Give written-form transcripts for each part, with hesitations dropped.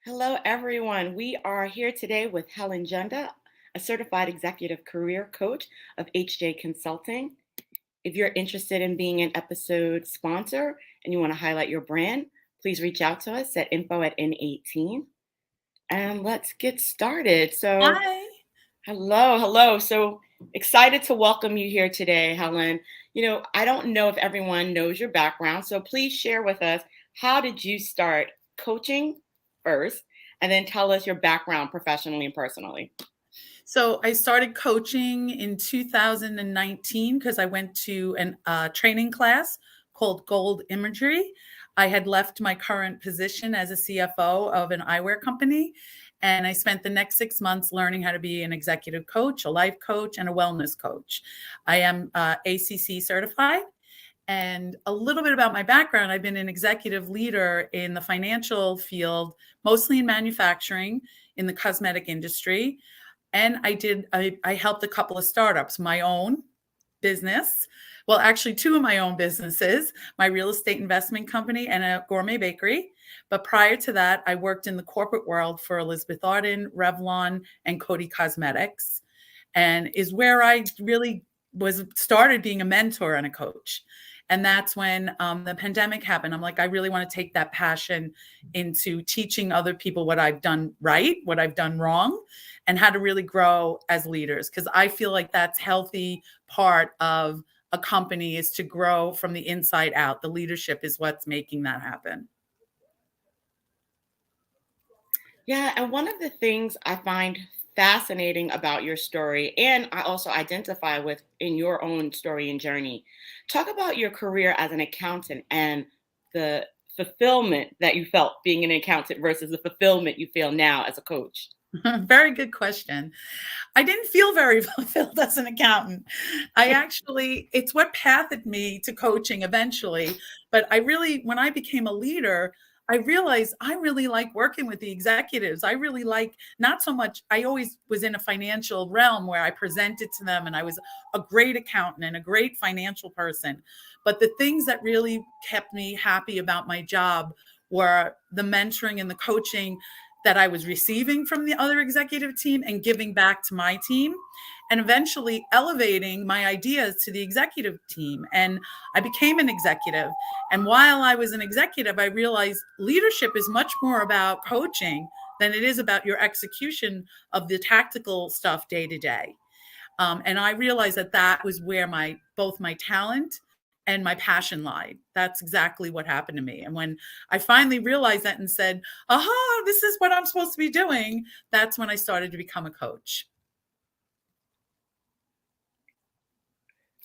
Hello, everyone. We are here today with Helen Junda, a certified executive career coach of HJ Consulting. If you're interested in being an episode sponsor and you want to highlight your brand, please reach out to us at info@n18. And let's get started. Hi. Hello. So excited to welcome you here today, Helen. I don't know if everyone knows your background, so please share with us, how did you start coaching first, and then tell us your background professionally and personally. So I started coaching in 2019 because I went to a training class called Gold Imagery. I had left my current position as a CFO of an eyewear company, and I spent the next 6 months learning how to be an executive coach, a life coach, and a wellness coach. I am ACC certified. And a little bit about my background: I've been an executive leader in the financial field, mostly in manufacturing, in the cosmetic industry. And I helped a couple of startups, my own business. Well, actually, two of my own businesses, my real estate investment company and a gourmet bakery. But prior to that, I worked in the corporate world for Elizabeth Arden, Revlon, and Coty Cosmetics, and is where I really started being a mentor and a coach. And that's when the pandemic happened. I'm like, I really want to take that passion into teaching other people what I've done right, what I've done wrong, and how to really grow as leaders. Because I feel like that's healthy part of a company, is to grow from the inside out. The leadership is what's making that happen. Yeah, and one of the things I find fascinating about your story, and I also identify with in your own story and journey, talk about your career as an accountant and the fulfillment that you felt being an accountant versus the fulfillment you feel now as a coach. Very good question. I didn't feel very fulfilled as an accountant. It's what pathed me to coaching eventually. But when I became a leader, I realized I really like working with the executives. I really like, not so much, I always was in a financial realm where I presented to them, and I was a great accountant and a great financial person. But the things that really kept me happy about my job were the mentoring and the coaching that I was receiving from the other executive team and giving back to my team, and eventually elevating my ideas to the executive team. And I became an executive. And while I was an executive, I realized leadership is much more about coaching than it is about your execution of the tactical stuff day to day. And I realized that was where both my talent and my passion lied. That's exactly what happened to me. And when I finally realized that and said, aha, this is what I'm supposed to be doing, that's when I started to become a coach.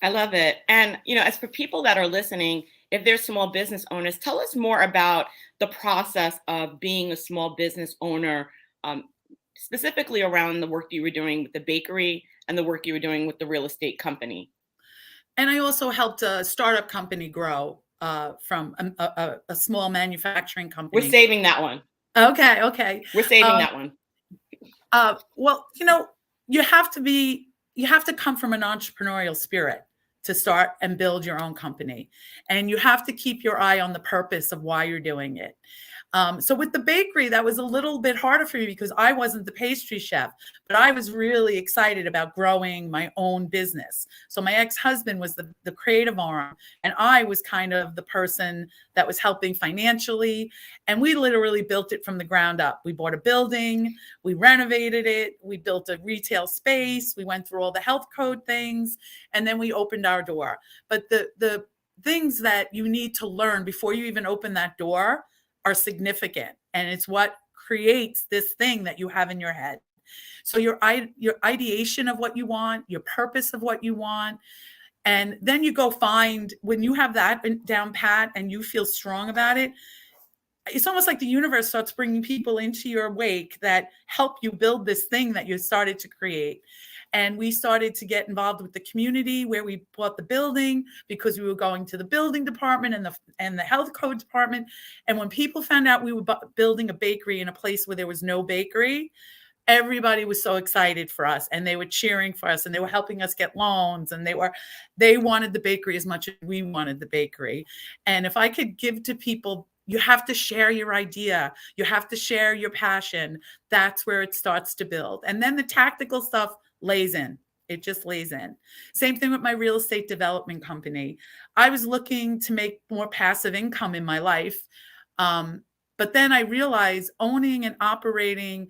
I love it. And, as for people that are listening, if they're small business owners, tell us more about the process of being a small business owner, um, specifically around the work you were doing with the bakery and the work you were doing with the real estate company. And I also helped a startup company grow from a small manufacturing We're company. saving that one. Okay. We're saving that one. Well, you have to come from an entrepreneurial spirit to start and build your own company. And you have to keep your eye on the purpose of why you're doing it. So with the bakery, that was a little bit harder for me because I wasn't the pastry chef, but I was really excited about growing my own business. So my ex-husband was the creative arm, and I was kind of the person that was helping financially. And we literally built it from the ground up. We bought a building, we renovated it, we built a retail space, we went through all the health code things, and then we opened our door. But the things that you need to learn before you even open that door are significant, and it's what creates this thing that you have in your head. So your ideation of what you want, your purpose of what you want, and then you go find, when you have that down pat and you feel strong about it, it's almost like the universe starts bringing people into your wake that help you build this thing that you started to create. And we started to get involved with the community where we bought the building, because we were going to the building department and the health code department. And when people found out we were building a bakery in a place where there was no bakery, everybody was so excited for us, and they were cheering for us, and they were helping us get loans, and they wanted the bakery as much as we wanted the bakery. And if I could give to people you have to share your idea. You have to share your passion. That's where it starts to build. And then the tactical stuff lays in. It just lays in. Same thing with my real estate development company. I was looking to make more passive income in my life. But then I realized owning and operating,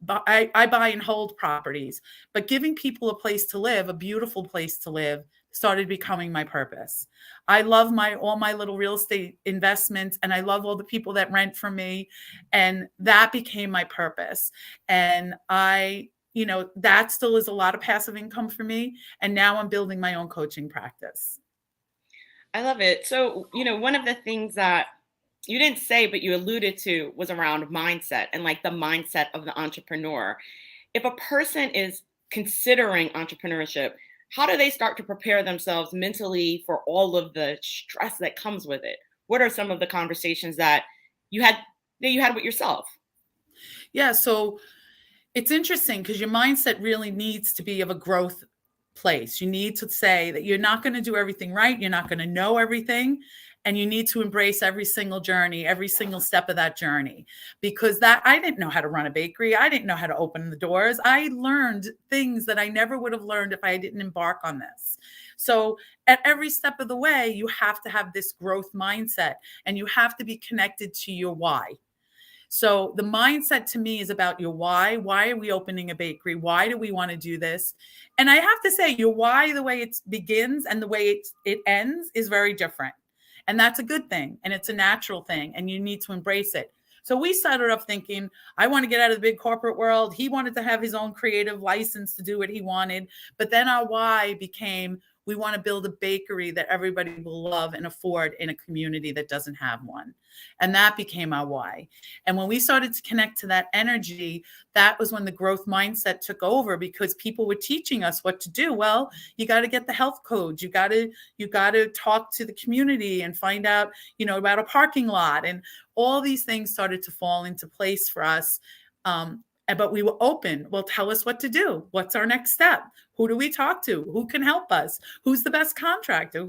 I buy and hold properties, but giving people a place to live, a beautiful place to live, started becoming my purpose. I love all my little real estate investments, and I love all the people that rent from me, and that became my purpose. And that still is a lot of passive income for me. And now I'm building my own coaching practice. I love it. So, one of the things that you didn't say, but you alluded to was around mindset and like the mindset of the entrepreneur. If a person is considering entrepreneurship, how do they start to prepare themselves mentally for all of the stress that comes with it? What are some of the conversations that you had with yourself? Yeah, so it's interesting because your mindset really needs to be of a growth place. You need to say that you're not going to do everything right. You're not going to know everything. And you need to embrace every single journey, every single step of that journey. Because I didn't know how to run a bakery. I didn't know how to open the doors. I learned things that I never would have learned if I didn't embark on this. So at every step of the way, you have to have this growth mindset, and you have to be connected to your why. So the mindset to me is about your why. Why are we opening a bakery? Why do we want to do this? And I have to say, your why, the way it begins and the way it ends, is very different. And that's a good thing. And it's a natural thing. And you need to embrace it. So we started off thinking, I want to get out of the big corporate world. He wanted to have his own creative license to do what he wanted. But then our why became, we want to build a bakery that everybody will love and afford in a community that doesn't have one. And that became our why. And when we started to connect to that energy, that was when the growth mindset took over, because people were teaching us what to do. Well, you got to get the health codes. You got to talk to the community and find out, about a parking lot. And all these things started to fall into place for us. But we were open. Well, tell us what to do. What's our next step? Who do we talk to? Who can help us? Who's the best contractor?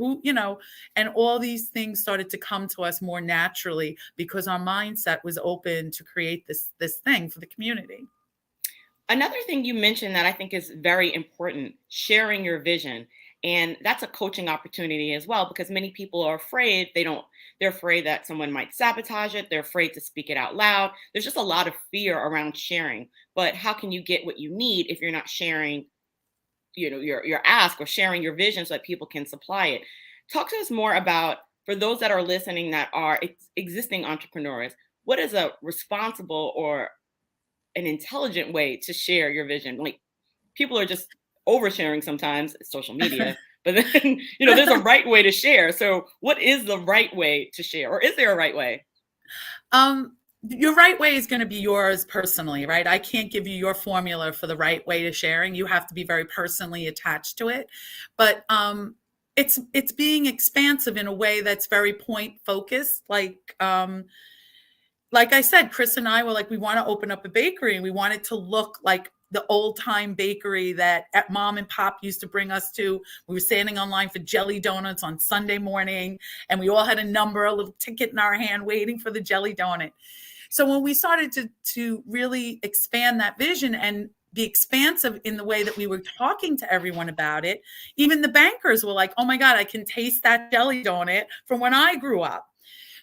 And all these things started to come to us more naturally because our mindset was open to create this thing for the community. After thing you mentioned that I think is very important, sharing your vision. And that's a coaching opportunity as well, because many people are afraid. They're afraid that someone might sabotage it. They're afraid to speak it out loud. There's just a lot of fear around sharing. But how can you get what you need if you're not sharing, your ask, or sharing your vision so that people can supply it? Talk to us more about, for those that are listening that are existing entrepreneurs, what is a responsible or an intelligent way to share your vision? Like, people are just oversharing sometimes, social media, but then, there's a right way to share. So what is the right way to share, or is there a right way? Your right way is going to be yours personally, right? I can't give you your formula for the right way to sharing. You have to be very personally attached to it. But it's being expansive in a way that's very point focused. Like I said, Chris and I were like, we want to open up a bakery, and we want it to look like the old time bakery that at mom and pop used to bring us to. We were standing online for jelly donuts on Sunday morning, and we all had a little ticket in our hand waiting for the jelly donut. So when we started to really expand that vision and be expansive in the way that we were talking to everyone about it, even the bankers were like, oh my God, I can taste that jelly donut from when I grew up.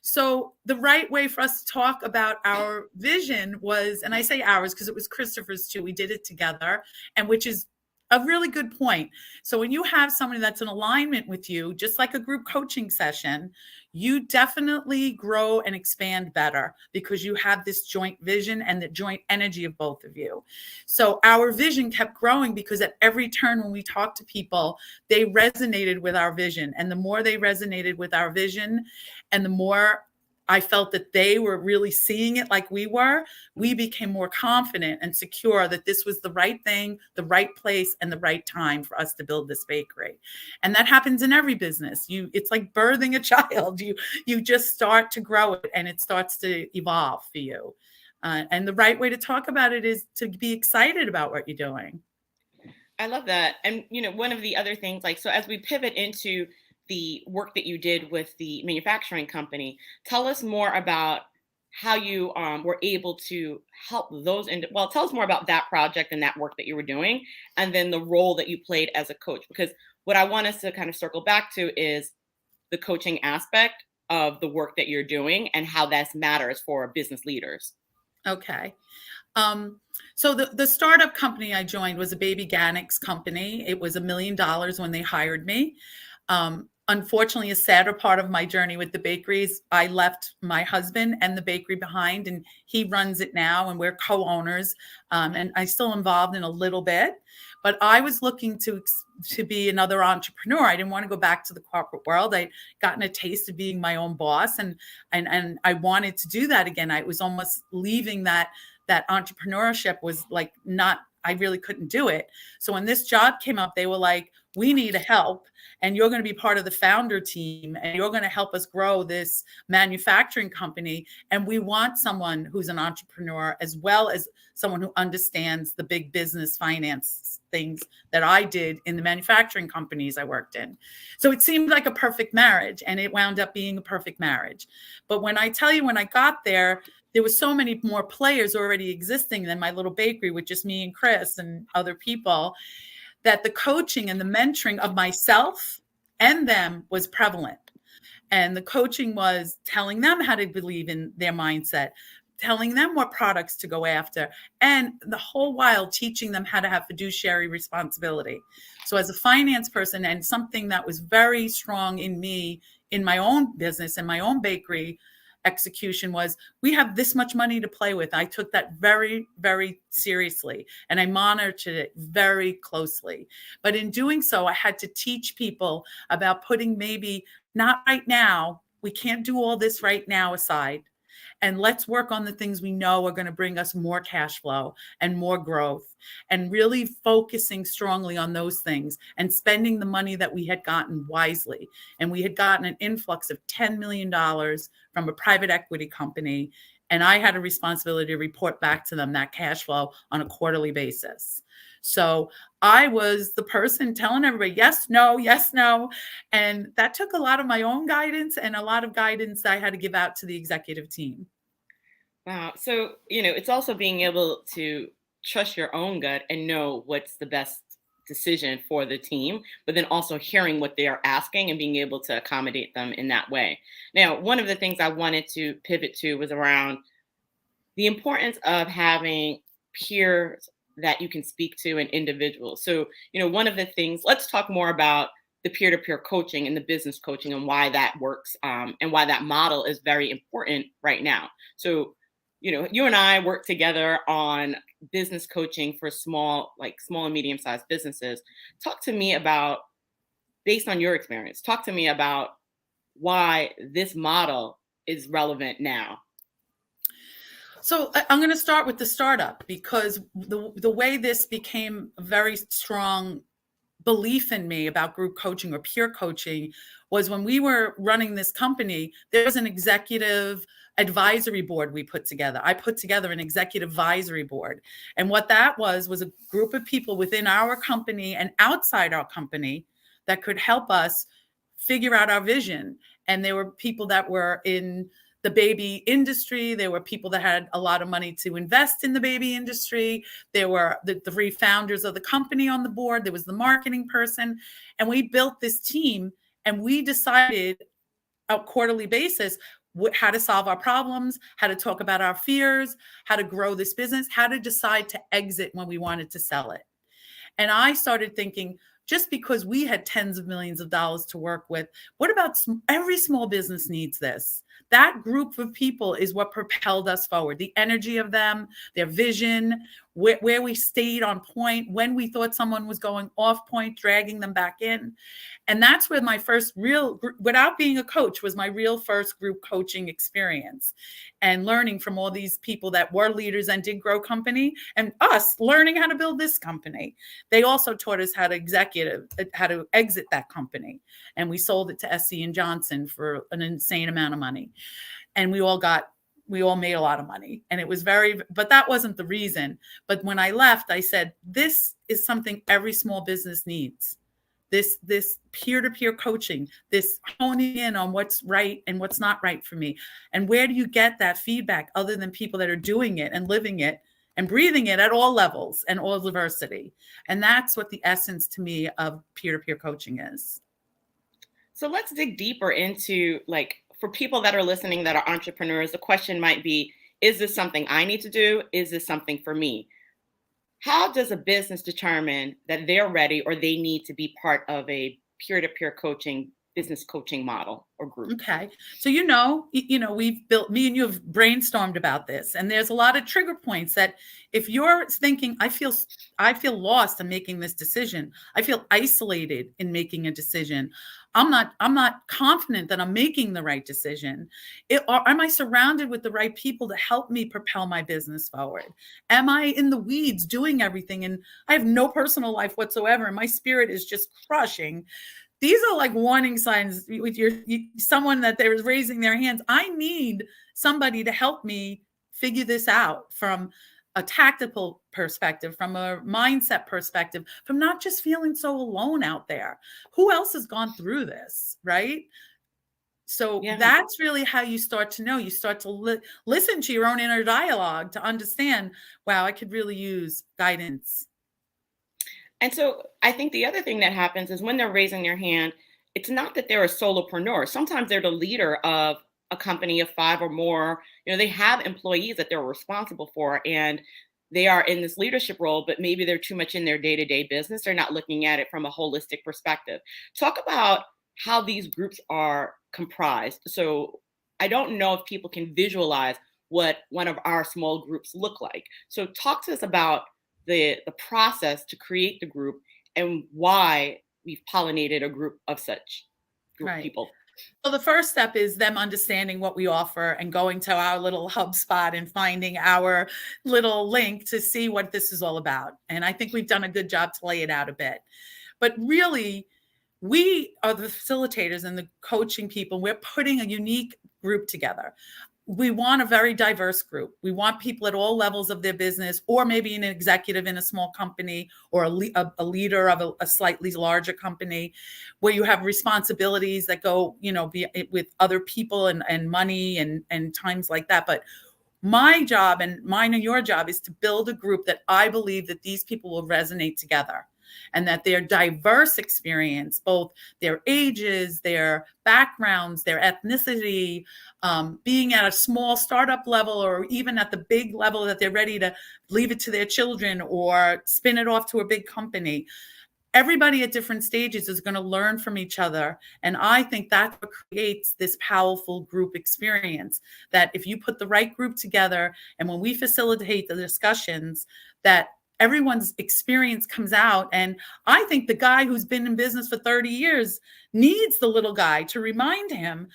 So the right way for us to talk about our vision was, and I say ours because it was Christopher's too, we did it together, and which is a really good point. So when you have somebody that's in alignment with you, just like a group coaching session, you definitely grow and expand better because you have this joint vision and the joint energy of both of you. So our vision kept growing because at every turn when we talked to people, they resonated with our vision. And the more they resonated with our vision, and the more I felt that they were really seeing it like we were, we became more confident and secure that this was the right thing, the right place, and the right time for us to build this bakery. And that happens in every business. It's like birthing a child. You just start to grow it, and it starts to evolve for you. And the right way to talk about it is to be excited about what you're doing. I love that. And, one of the other things, so as we pivot into the work that you did with the manufacturing company. Tell us more about how you were able to help those. Well, tell us more about that project and that work that you were doing, and then the role that you played as a coach. Because what I want us to kind of circle back to is the coaching aspect of the work that you're doing and how that matters for business leaders. Okay. So the startup company I joined was a baby Ganix company. It was $1 million when they hired me. Unfortunately, a sadder part of my journey with the bakeries, I left my husband and the bakery behind, and he runs it now, and we're co-owners. And I'm still involved in a little bit, but I was looking to be another entrepreneur. I didn't want to go back to the corporate world. I'd gotten a taste of being my own boss, and I wanted to do that again. I was almost leaving that entrepreneurship was like not, I really couldn't do it. So when this job came up, they were like, we need help, and you're going to be part of the founder team, and you're going to help us grow this manufacturing company. And we want someone who's an entrepreneur as well as someone who understands the big business finance things that I did in the manufacturing companies I worked in. So it seemed like a perfect marriage, and it wound up being a perfect marriage. But when I tell you, when I got there were so many more players already existing than my little bakery with just me and Chris and other people, that the coaching and the mentoring of myself and them was prevalent. And the coaching was telling them how to believe in their mindset, telling them what products to go after, and the whole while teaching them how to have fiduciary responsibility. So as a finance person, and something that was very strong in me in my own business and my own bakery execution, was we have this much money to play with. I took that very, very seriously, and I monitored it very closely. But in doing so, I had to teach people about putting maybe not right now, we can't do all this right now aside. And let's work on the things we know are going to bring us more cash flow and more growth, and really focusing strongly on those things and spending the money that we had gotten wisely. And we had gotten an influx of $10 million from a private equity company. And I had a responsibility to report back to them that cash flow on a quarterly basis. So I was the person telling everybody, yes, no, yes, no. And that took a lot of my own guidance and a lot of guidance I had to give out to the executive team. Wow. So, it's also being able to trust your own gut and know what's the best decision for the team, but then also hearing what they are asking and being able to accommodate them in that way. Now, one of the things I wanted to pivot to was around the importance of having peers that you can speak to and individuals. So, one of the things, let's talk more about the peer-to-peer coaching and the business coaching and why that works, and why that model is very important right now. So, you and I work together on business coaching for small and medium-sized businesses. Talk to me about, based on your experience, talk to me about why this model is relevant now. So I'm going to start with the startup, because the way this became a very strong belief in me about group coaching or peer coaching was when we were running this company. There was an executive advisory board we put together. I put together an executive advisory board. And what that was a group of people within our company and outside our company that could help us figure out our vision. And there were people that were in the baby industry. There were people that had a lot of money to invest in the baby industry. There were the three founders of the company on the board. There was the marketing person. And we built this team, and we decided on a quarterly basis how to solve our problems, how to talk about our fears, how to grow this business, how to decide to exit when we wanted to sell it. And I started thinking, just because we had tens of millions of dollars to work with, what about every small business needs this? That group of people is what propelled us forward. The energy of them, their vision, where we stayed on point, when we thought someone was going off point, dragging them back in. And that's where my first real, without being a coach, was my real first group coaching experience, and learning from all these people that were leaders and did grow company, and us learning how to build this company. They also taught us how to exit that company. And we sold it to SC and Johnson for an insane amount of money. And we all made a lot of money. And it was but that wasn't the reason. But when I left, I said, this is something every small business needs. this peer-to-peer coaching, this honing in on what's right and what's not right for me. And where do you get that feedback other than people that are doing it and living it and breathing it at all levels and all diversity? And that's what the essence to me of peer-to-peer coaching is. So let's dig deeper into, like, for people that are listening that are entrepreneurs, the question might be, is this something I need to do? Is this something for me? How does a business determine that they're ready or they need to be part of a peer-to-peer coaching, business coaching model or group? Okay. So, we've built, me and you have brainstormed about this, and there's a lot of trigger points that if you're thinking, I feel lost in making this decision. I feel isolated in making a decision. I'm not confident that I'm making the right decision. Am I surrounded with the right people to help me propel my business forward? Am I in the weeds doing everything and I have no personal life whatsoever and my spirit is just crushing? These are like warning signs with someone that they're raising their hands. I need somebody to help me figure this out from a tactical perspective, from a mindset perspective, from not just feeling so alone out there. Who else has gone through this, right? So that's really how you start to know. You start to listen to your own inner dialogue to understand, wow, I could really use guidance. And so I think the other thing that happens is when they're raising their hand, it's not that they're a solopreneur. Sometimes they're the leader of a company of 5 or more. They have employees that they're responsible for, and they are in this leadership role, but maybe they're too much in their day-to-day business. They're not looking at it from a holistic perspective. Talk about how these groups are comprised. So I don't know if people can visualize what one of our small groups look like. So talk to us about the process to create the group and why we've pollinated a group of such people. So the first step is them understanding what we offer and going to our little HubSpot and finding our little link to see what this is all about. And I think we've done a good job to lay it out a bit. But really, we are the facilitators and the coaching people. We're putting a unique group together. We want a very diverse group. We want people at all levels of their business, or maybe an executive in a small company, or a leader of a slightly larger company, where you have responsibilities that go, with other people and money and times like that. But my job, and mine and your job, is to build a group that I believe that these people will resonate together. And that their diverse experience, both their ages, their backgrounds, their ethnicity, being at a small startup level or even at the big level that they're ready to leave it to their children or spin it off to a big company. Everybody at different stages is going to learn from each other. And I think that's what creates this powerful group experience, that if you put the right group together, and when we facilitate the discussions, that everyone's experience comes out. And I think the guy who's been in business for 30 years needs the little guy to remind him,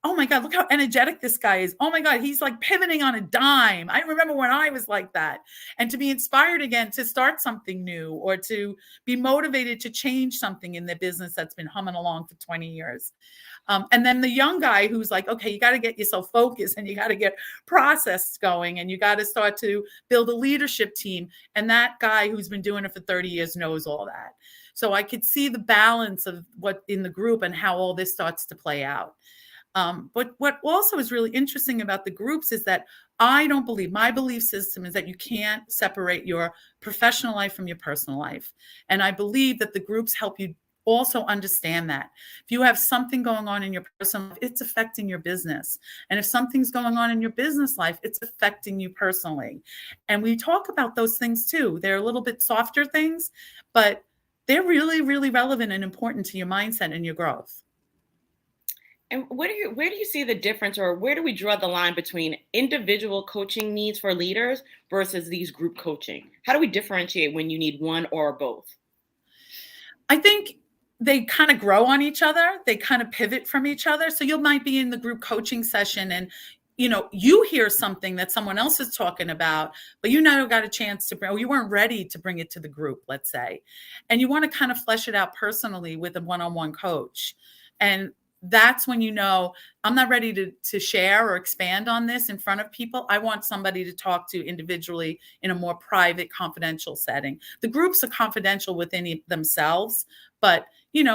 oh my God, look how energetic this guy is. Oh my God, he's like pivoting on a dime. I remember when I was like that. And to be inspired again to start something new, or to be motivated to change something in their business that's been humming along for 20 years. And then the young guy who's like, okay, you got to get yourself focused and you got to get process going and you got to start to build a leadership team. And that guy who's been doing it for 30 years knows all that. So I could see the balance of what in the group and how all this starts to play out. But what also is really interesting about the groups is that my belief system is that you can't separate your professional life from your personal life. And I believe that the groups help you also understand that. If you have something going on in your personal life, it's affecting your business. And if something's going on in your business life, it's affecting you personally. And we talk about those things too. They're a little bit softer things, but they're really, really relevant and important to your mindset and your growth. And where do you see the difference, or where do we draw the line between individual coaching needs for leaders versus these group coaching? How do we differentiate when you need one or both? I think they kind of grow on each other. They kind of pivot from each other. So you might be in the group coaching session and you hear something that someone else is talking about, but you never got a chance to bring, or you weren't ready to bring it to the group, let's say. And you want to kind of flesh it out personally with a one-on-one coach. And that's when I'm not ready to share or expand on this in front of people. I want somebody to talk to individually in a more private, confidential setting. The groups are confidential within themselves, but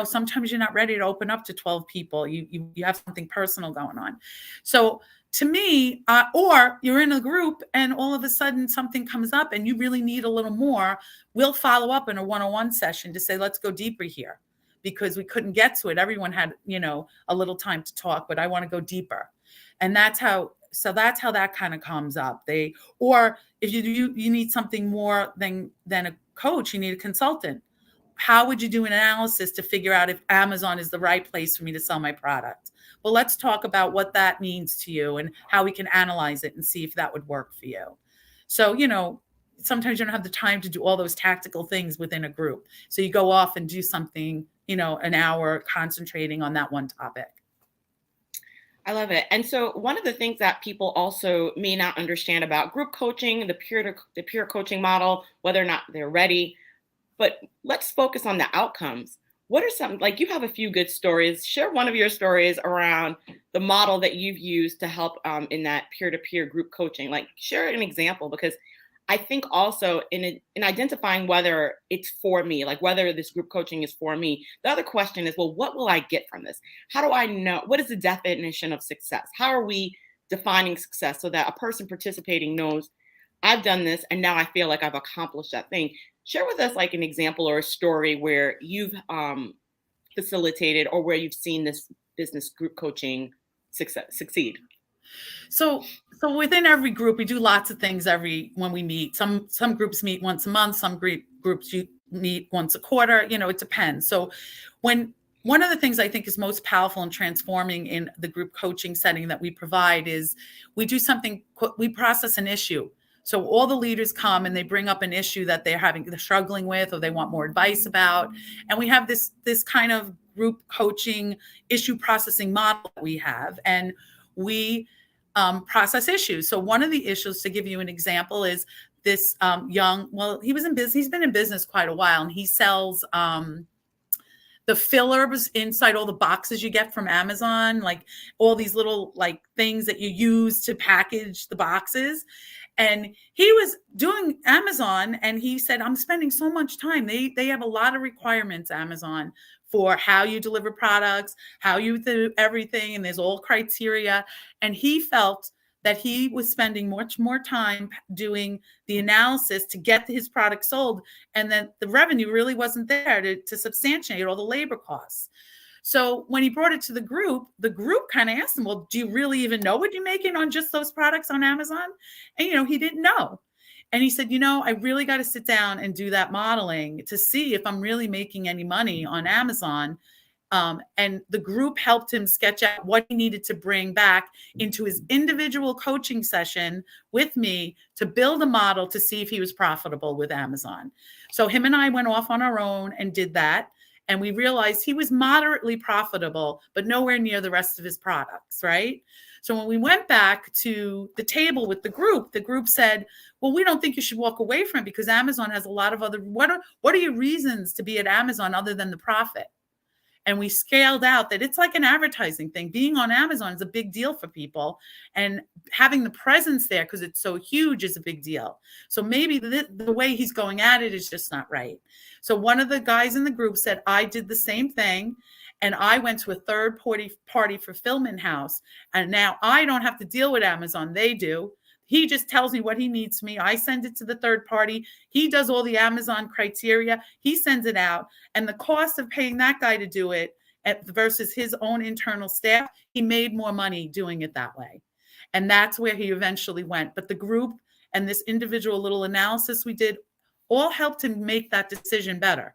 sometimes you're not ready to open up to 12 people. You have something personal going on. So to me, or you're in a group and all of a sudden something comes up and you really need a little more, we'll follow up in a one-on-one session to say, let's go deeper here, because we couldn't get to it. Everyone had, a little time to talk, but I want to go deeper. And that's how that kind of comes up. Or if you need something more than a coach, you need a consultant. How would you do an analysis to figure out if Amazon is the right place for me to sell my product? Well, let's talk about what that means to you and how we can analyze it and see if that would work for you. So, sometimes you don't have the time to do all those tactical things within a group. So you go off and do something, an hour concentrating on that one topic. I love it. And so one of the things that people also may not understand about group coaching, the peer coaching model, whether or not they're ready, but let's focus on the outcomes. What are some, like, you have a few good stories. Share one of your stories around the model that you've used to help in that peer-to-peer group coaching. Like, share an example, because I think also in identifying whether it's for me, like whether this group coaching is for me, the other question is, well, what will I get from this? How do I know? What is the definition of success? How are we defining success so that a person participating knows, I've done this and now I feel like I've accomplished that thing? Share with us like an example or a story where you've facilitated or where you've seen this business group coaching succeed. So within every group, we do lots of things when we meet. Some groups meet once a month, some groups meet once a quarter, it depends. So one of the things I think is most powerful and transforming in the group coaching setting that we provide is we do something, we process an issue. So all the leaders come and they bring up an issue that they're struggling with, or they want more advice about. And we have this kind of group coaching issue processing model that we have, and we process issues. So one of the issues, to give you an example, is this he's been in business quite a while, and he sells the fillers inside all the boxes you get from Amazon, like all these little like things that you use to package the boxes. And he was doing Amazon, and he said, I'm spending so much time. They have a lot of requirements, Amazon, for how you deliver products, how you do everything. And there's all criteria. And he felt that he was spending much more time doing the analysis to get his product sold, and that the revenue really wasn't there to substantiate all the labor costs. So when he brought it to the group kind of asked him, well, do you really even know what you're making on just those products on Amazon? And, he didn't know. And he said, I really got to sit down and do that modeling to see if I'm really making any money on Amazon. And the group helped him sketch out what he needed to bring back into his individual coaching session with me to build a model to see if he was profitable with Amazon. So him and I went off on our own and did that. And we realized he was moderately profitable, but nowhere near the rest of his products, right? So when we went back to the table with the group said, well, we don't think you should walk away from it because Amazon has a lot of other, what are your reasons to be at Amazon other than the profit? And we scaled out that it's like an advertising thing. Being on Amazon is a big deal for people, and having the presence there because it's so huge is a big deal. So maybe the way he's going at it is just not right. So one of the guys in the group said, I did the same thing, and I went to a third party fulfillment house, and now I don't have to deal with Amazon. They do. He just tells me what he needs from me. I send it to the third party. He does all the Amazon criteria. He sends it out. And the cost of paying that guy to do it versus his own internal staff, he made more money doing it that way. And that's where he eventually went. But the group and this individual little analysis we did all helped him make that decision better.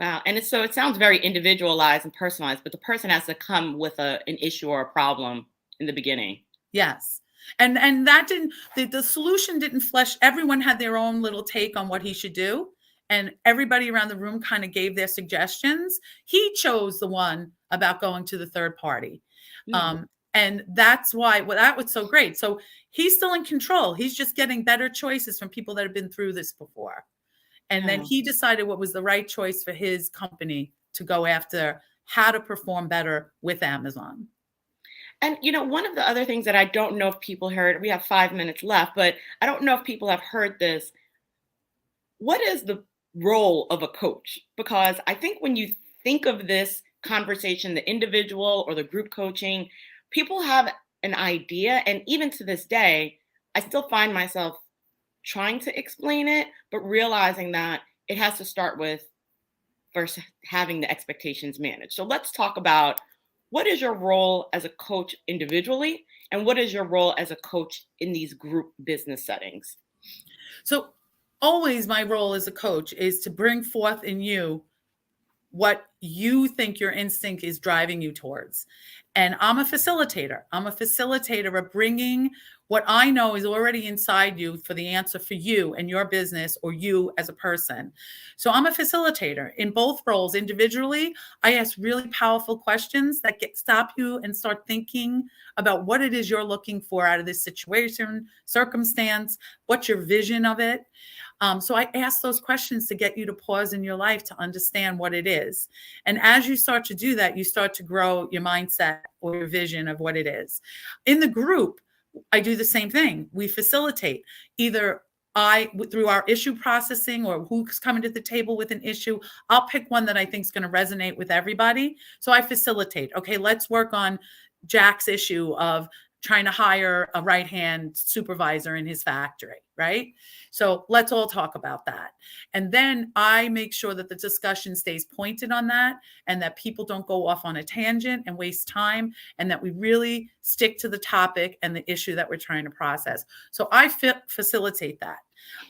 Wow. And so it sounds very individualized and personalized, but the person has to come with an issue or a problem in the beginning. Yes. And that didn't, the solution didn't flesh. Everyone had their own little take on what he should do. And everybody around the room kind of gave their suggestions. He chose the one about going to the third party. Mm-hmm. And that's why, that was so great. So he's still in control. He's just getting better choices from people that have been through this before. And then he decided what was the right choice for his company to go after, how to perform better with Amazon. And, one of the other things that I don't know if people heard, we have 5 minutes left, but I don't know if people have heard this. What is the role of a coach? Because I think when you think of this conversation, the individual or the group coaching, people have an idea. And even to this day, I still find myself trying to explain it, but realizing that it has to start with first having the expectations managed. So let's talk about what is your role as a coach individually, and what is your role as a coach in these group business settings? So always my role as a coach is to bring forth in you what you think your instinct is driving you towards. And I'm a facilitator. I'm a facilitator of bringing what I know is already inside you for the answer for you and your business or you as a person. So I'm a facilitator in both roles. Individually, I ask really powerful questions that stop you and start thinking about what it is you're looking for out of this situation, circumstance, what's your vision of it. So I ask those questions to get you to pause in your life to understand what it is. And as you start to do that, you start to grow your mindset or your vision of what it is. In the group, I do the same thing. We facilitate either through our issue processing or who's coming to the table with an issue. I'll pick one that I think is going to resonate with everybody. So I facilitate. Okay, let's work on Jack's issue of trying to hire a right-hand supervisor in his factory, right? So let's all talk about that. And then I make sure that the discussion stays pointed on that and that people don't go off on a tangent and waste time, and that we really stick to the topic and the issue that we're trying to process. So I facilitate that.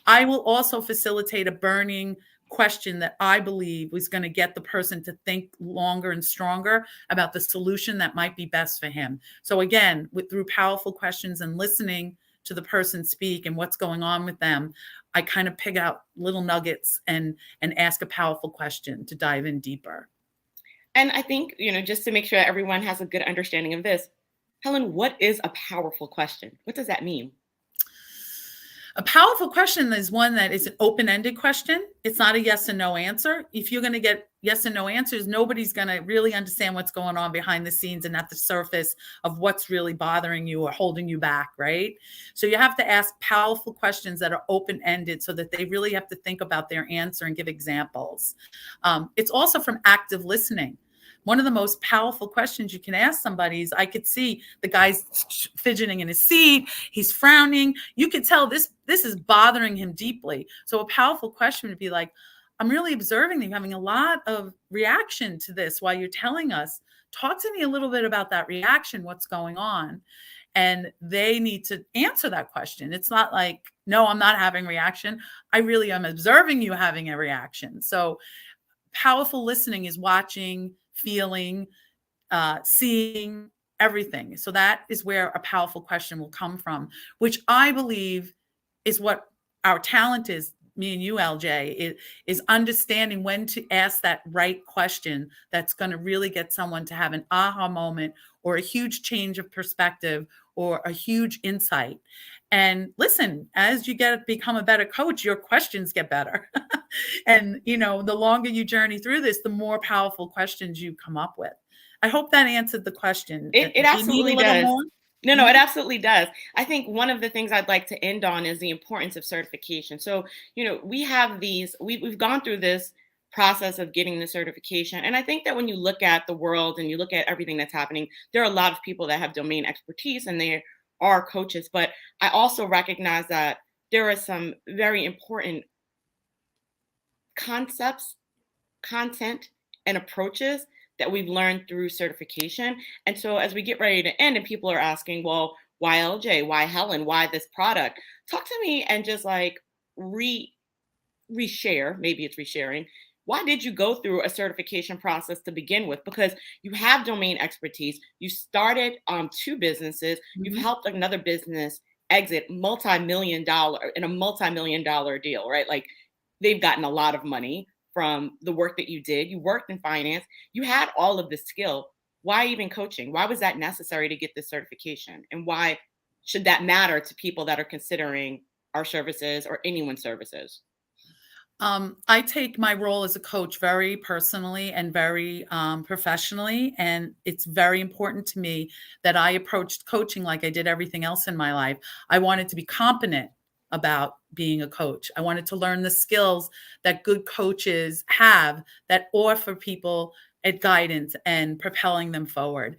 I will also facilitate a burning question that I believe was going to get the person to think longer and stronger about the solution that might be best for him. So again, through powerful questions and listening to the person speak and what's going on with them, I kind of pick out little nuggets and ask a powerful question to dive in deeper. And I think, just to make sure everyone has a good understanding of this, Helen, what is a powerful question? What does that mean? A powerful question is one that is an open-ended question. It's not a yes and no answer. If you're going to get yes and no answers, nobody's going to really understand what's going on behind the scenes and at the surface of what's really bothering you or holding you back, right? So you have to ask powerful questions that are open-ended so that they really have to think about their answer and give examples. It's also from active listening. One of the most powerful questions you can ask somebody is, I could see the guy's fidgeting in his seat. He's frowning. You could tell this is bothering him deeply. So a powerful question would be like, I'm really observing that you're having a lot of reaction to this while you're telling us. Talk to me a little bit about that reaction. What's going on? And they need to answer that question. It's not like, no, I'm not having reaction. I really am observing you having a reaction. So powerful listening is watching, feeling, seeing everything. So that is where a powerful question will come from, which I believe is what our talent is, me and you, LJ, is understanding when to ask that right question that's going to really get someone to have an aha moment or a huge change of perspective or a huge insight. And listen, as you become a better coach, your questions get better. And, the longer you journey through this, the more powerful questions you come up with. I hope that answered the question. It absolutely does. More? No, it absolutely does. I think one of the things I'd like to end on is the importance of certification. So, we have we've gone through this process of getting the certification. And I think that when you look at the world and you look at everything that's happening, there are a lot of people that have domain expertise and they are coaches. But I also recognize that there are some very important concepts, content, and approaches that we've learned through certification. And so as we get ready to end and people are asking, well, why LJ? Why Helen? Why this product? Talk to me and just like reshare, maybe it's resharing. Why did you go through a certification process to begin with? Because you have domain expertise. You started 2 businesses. You've helped another business exit multi-million dollar deal, right? Like they've gotten a lot of money from the work that you did. You worked in finance. You had all of the skill. Why even coaching? Why was that necessary to get this certification? And why should that matter to people that are considering our services or anyone's services? I take my role as a coach very personally and very professionally. And it's very important to me that I approached coaching like I did everything else in my life. I wanted to be competent about being a coach. I wanted to learn the skills that good coaches have that offer people at guidance and propelling them forward.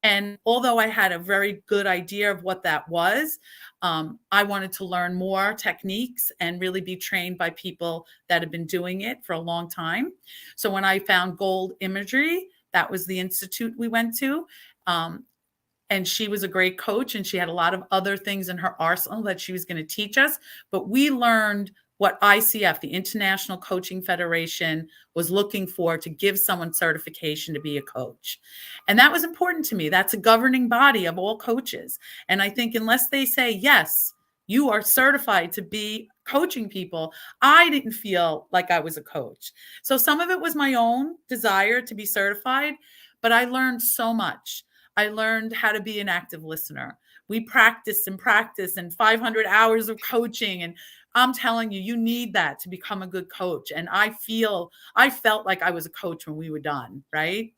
And although I had a very good idea of what that was, I wanted to learn more techniques and really be trained by people that have been doing it for a long time. So when I found Gold Imagery, that was the institute we went to. And she was a great coach, and she had a lot of other things in her arsenal that she was going to teach us. But we learned what ICF, the International Coaching Federation, was looking for to give someone certification to be a coach. And that was important to me. That's a governing body of all coaches. And I think unless they say, yes, you are certified to be coaching people, I didn't feel like I was a coach. So some of it was my own desire to be certified, but I learned so much. I learned how to be an active listener. We practiced and 500 hours of coaching. And I'm telling you, you need that to become a good coach. And I felt like I was a coach when we were done, right?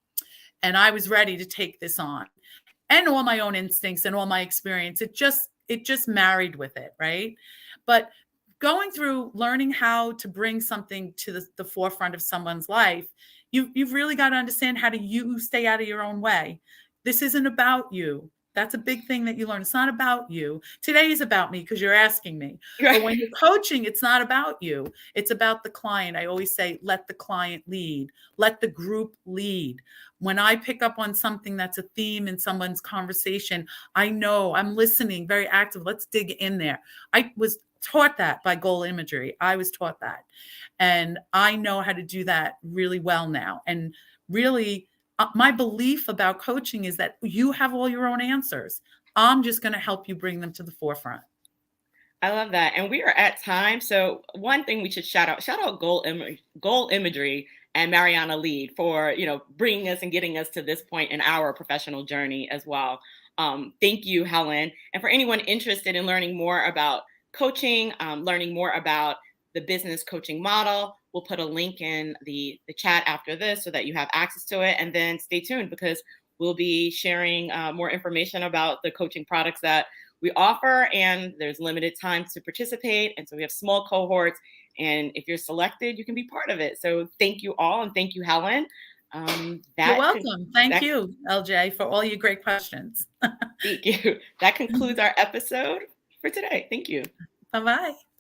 And I was ready to take this on. And all my own instincts and all my experience, it just married with it, right? But going through learning how to bring something to the forefront of someone's life, you've really got to understand how to stay out of your own way. This isn't about you. That's a big thing that you learn. It's not about you. Today is about me because you're asking me. But when you're coaching, it's not about you. It's about the client. I always say, let the client lead. Let the group lead. When I pick up on something that's a theme in someone's conversation, I know I'm listening very active. Let's dig in there. I was taught that by Gold Imagery. I was taught that. And I know how to do that really well now. And really, my belief about coaching is that you have all your own answers. I'm just going to help you bring them to the forefront. I love that. And we are at time. So one thing we should shout out Gold Imagery and Mariana Lead for, bringing us and getting us to this point in our professional journey as well. Thank you, Helen. And for anyone interested in learning more about coaching, learning more about the business coaching model, we'll put a link in the chat after this so that you have access to it. And then stay tuned because we'll be sharing more information about the coaching products that we offer. And there's limited time to participate. And so we have small cohorts. And if you're selected, you can be part of it. So thank you all. And thank you, Helen. You're welcome. Thank you, LJ, for all your great questions. Thank you. That concludes our episode for today. Thank you. Bye-bye.